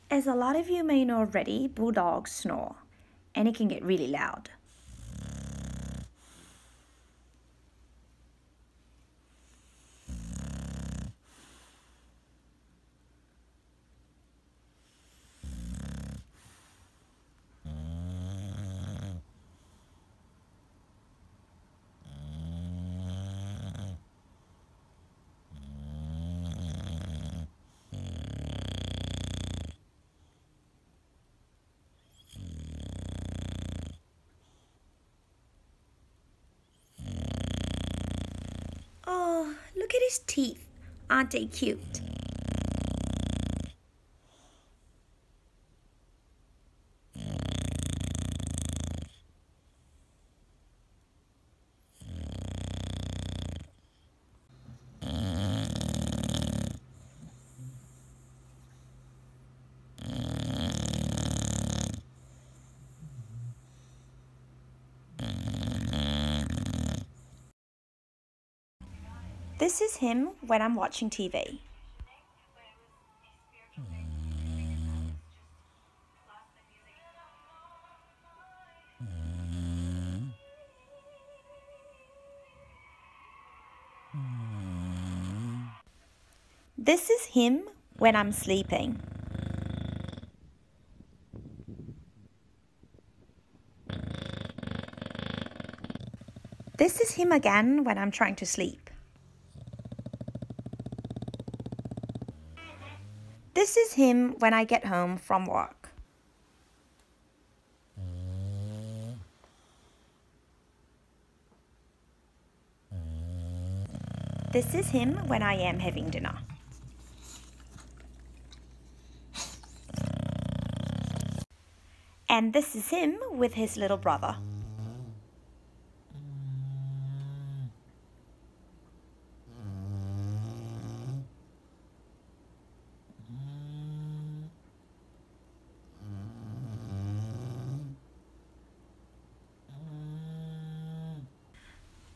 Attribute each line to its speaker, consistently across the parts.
Speaker 1: As a lot of you may know already, bulldogs snore, and it can get really loud. Oh, look at his teeth. Aren't they cute? This is him when I'm watching TV. This is him when I'm sleeping. This is him again when I'm trying to sleep. This is him when I get home from work. This is him when I am having dinner. And this is him with his little brother.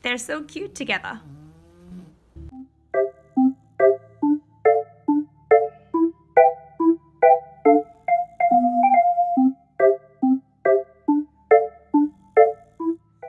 Speaker 1: They're so cute together.